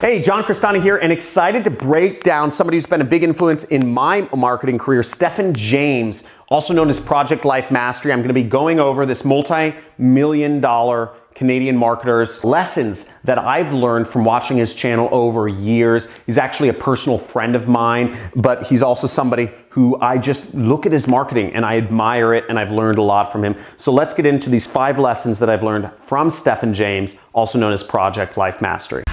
Hey, John Crestani here, and excited to break down somebody who's been a big influence in my marketing career, Stefan James, also known as Project Life Mastery. I'm gonna be going over this multi-million-dollar Canadian marketer's lessons that I've learned from watching his channel over years. He's actually a personal friend of mine, but he's also somebody who I just look at his marketing and I admire it, and I've learned a lot from him. So let's get into these 5 lessons that I've learned from Stefan James, also known as Project Life Mastery.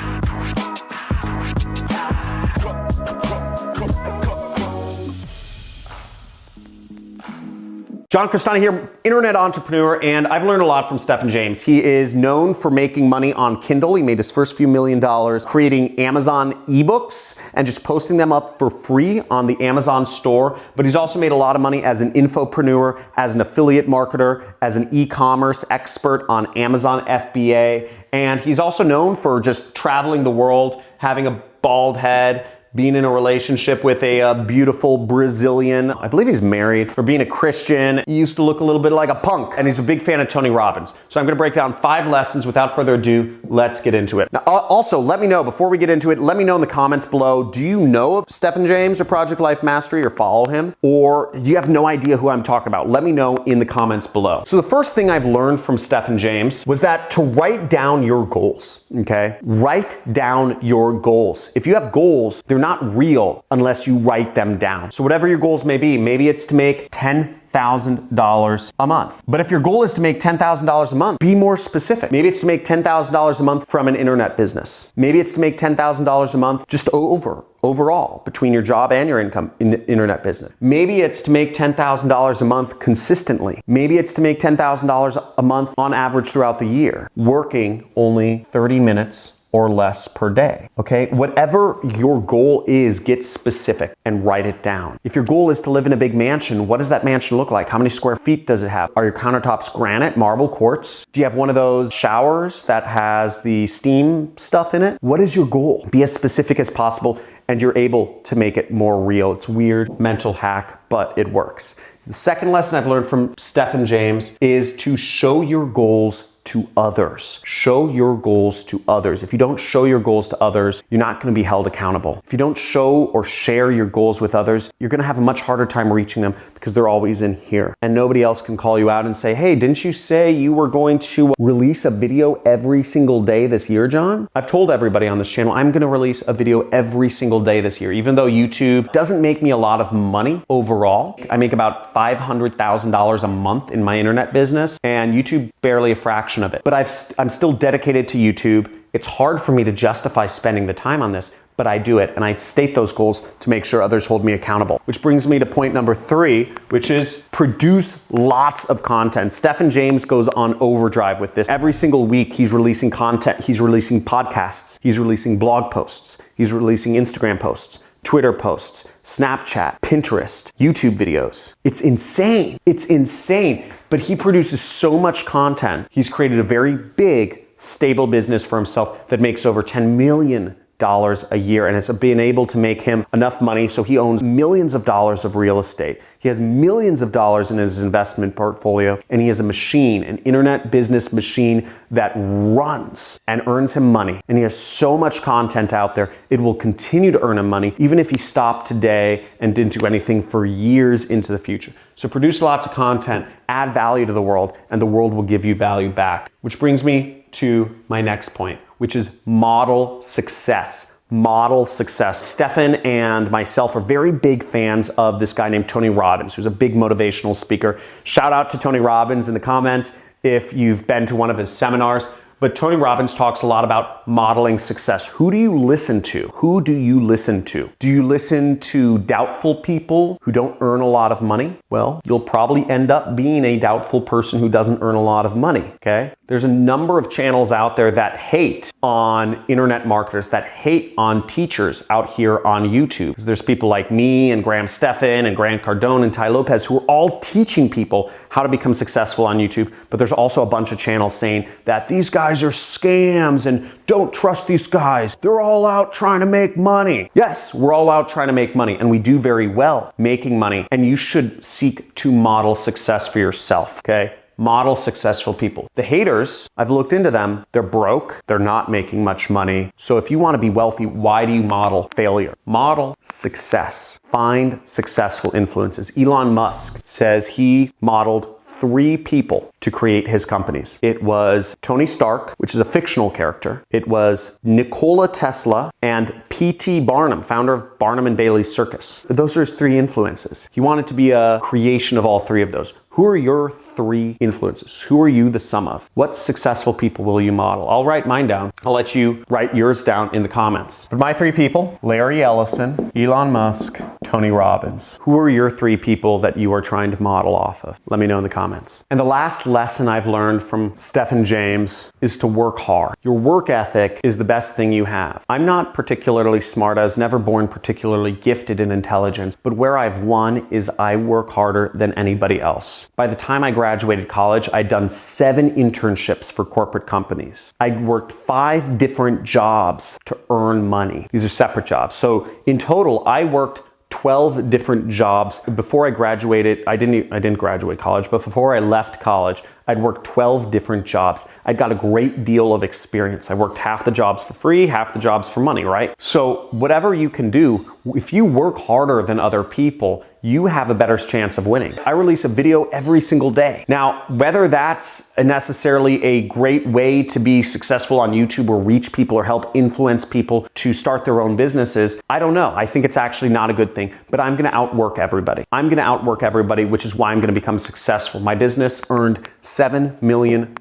John Crestani here, internet entrepreneur, and I've learned a lot from Stefan James. He is known for making money on Kindle. He made his first few $1 million creating Amazon ebooks and just posting them up for free on the Amazon store. But he's also made a lot of money as an infopreneur, as an affiliate marketer, as an e-commerce expert on Amazon FBA. And he's also known for just traveling the world, having a bald head, being in a relationship with a beautiful Brazilian, I believe he's married, for being a Christian. He used to look a little bit like a punk, and he's a big fan of Tony Robbins. So I'm gonna break down 5 lessons. Without further ado, let's get into it. Now, also, let me know, before we get into it, let me know in the comments below, do you know of Stefan James or Project Life Mastery or follow him? Or do you have no idea who I'm talking about? Let me know in the comments below. So the first thing I've learned from Stefan James was that to write down your goals, okay? Write down your goals. If you have goals, they're not real unless you write them down. So whatever your goals may be, maybe it's to make $10,000 a month. But if your goal is to make $10,000 a month, be more specific. Maybe it's to make $10,000 a month from an internet business. Maybe it's to make $10,000 a month just overall between your job and your income in the internet business. Maybe it's to make $10,000 a month consistently. Maybe it's to make $10,000 a month on average throughout the year, working only 30 minutes or less per day, okay? Whatever your goal is, get specific and write it down. If your goal is to live in a big mansion, what does that mansion look like? How many square feet does it have? Are your countertops granite, marble, quartz? Do you have one of those showers that has the steam stuff in it? What is your goal? Be as specific as possible, and you're able to make it more real. It's weird, mental hack, but it works. The second lesson I've learned from Stefan James is to show your goals to others. Show your goals to others. If you don't show your goals to others, you're not going to be held accountable. If you don't show or share your goals with others, you're going to have a much harder time reaching them because they're always in here. And nobody else can call you out and say, hey, didn't you say you were going to release a video every single day this year, John? I've told everybody on this channel, I'm going to release a video every single day this year. Even though YouTube doesn't make me a lot of money overall, I make about $500,000 a month in my internet business, and YouTube barely a fraction of it. But I'm still dedicated to YouTube. It's hard for me to justify spending the time on this, but I do it, and I state those goals to make sure others hold me accountable. Which brings me to point number 3, which is produce lots of content. Stefan James goes on overdrive with this. Every single week, he's releasing content. He's releasing podcasts. He's releasing blog posts. He's releasing Instagram posts, Twitter posts, Snapchat, Pinterest, YouTube videos. It's insane. It's insane. But he produces so much content. He's created a very big, stable business for himself that makes over $10 million a year, and it's been able to make him enough money so he owns millions of dollars of real estate. He has millions of dollars in his investment portfolio, and he has a machine, an internet business machine that runs and earns him money. And he has so much content out there, it will continue to earn him money even if he stopped today and didn't do anything for years into the future. So produce lots of content, add value to the world, and the world will give you value back. Which brings me to my next point, which is model success. Model success. Stefan and myself are very big fans of this guy named Tony Robbins, who's a big motivational speaker. Shout out to Tony Robbins in the comments if you've been to one of his seminars. But Tony Robbins talks a lot about modeling success. Who do you listen to? Who do you listen to? Do you listen to doubtful people who don't earn a lot of money? Well, you'll probably end up being a doubtful person who doesn't earn a lot of money, okay? There's a number of channels out there that hate on internet marketers, that hate on teachers out here on YouTube. Because there's people like me and Graham Stefan and Grant Cardone and Ty Lopez who are all teaching people how to become successful on YouTube. But there's also a bunch of channels saying that these guys are scams and don't trust these guys. They're all out trying to make money. Yes, we're all out trying to make money, and we do very well making money. And you should seek to model success for yourself, okay? Model successful people. The haters, I've looked into them. They're broke. They're not making much money. So if you want to be wealthy, why do you model failure? Model success. Find successful influences. Elon Musk says he modeled 3 people to create his companies. It was Tony Stark, which is a fictional character. It was Nikola Tesla and P.T. Barnum, founder of Barnum and Bailey's Circus. Those are his 3 influences. He wanted to be a creation of all 3 of those. Who are your 3 influences? Who are you the sum of? What successful people will you model? I'll write mine down. I'll let you write yours down in the comments. But my 3 people, Larry Ellison, Elon Musk, Tony Robbins. Who are your 3 people that you are trying to model off of? Let me know in the comments. And the last lesson I've learned from Stefan James is to work hard. Your work ethic is the best thing you have. I'm not particularly smart. I was never born particularly gifted in intelligence, but where I've won is I work harder than anybody else. By the time I graduated college, I'd done 7 internships for corporate companies. I worked 5 different jobs to earn money. These are separate jobs. So in total, I worked 12 different jobs. Before I graduated, I didn't graduate college, but before I left college, I'd worked 12 different jobs. I'd got a great deal of experience. I worked half the jobs for free, half the jobs for money, right? So whatever you can do, if you work harder than other people, you have a better chance of winning. I release a video every single day. Now, whether that's necessarily a great way to be successful on YouTube or reach people or help influence people to start their own businesses, I don't know. I think it's actually not a good thing, but I'm gonna outwork everybody. I'm gonna outwork everybody, which is why I'm gonna become successful. My business earned $7 million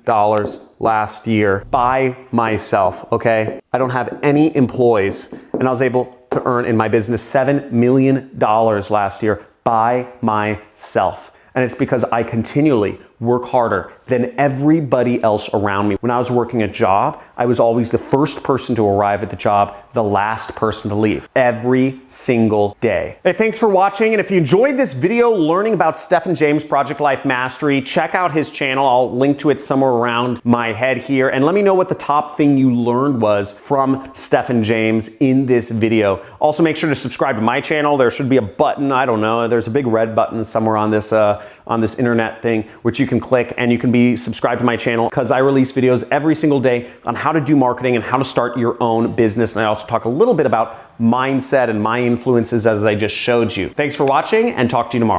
last year by myself, okay? I don't have any employees, and I was able to earn in my business $7 million last year by myself. And it's because I continually work harder than everybody else around me. When I was working a job, I was always the first person to arrive at the job, the last person to leave, every single day. Hey, thanks for watching. And if you enjoyed this video learning about Stefan James Project Life Mastery, check out his channel. I'll link to it somewhere around my head here. And let me know what the top thing you learned was from Stefan James in this video. Also, make sure to subscribe to my channel. There should be a button, I don't know, there's a big red button somewhere on this internet thing, which you can click, and you can be subscribed to my channel because I release videos every single day on how to do marketing and how to start your own business. And I also talk a little bit about mindset and my influences as I just showed you. Thanks for watching, and talk to you tomorrow.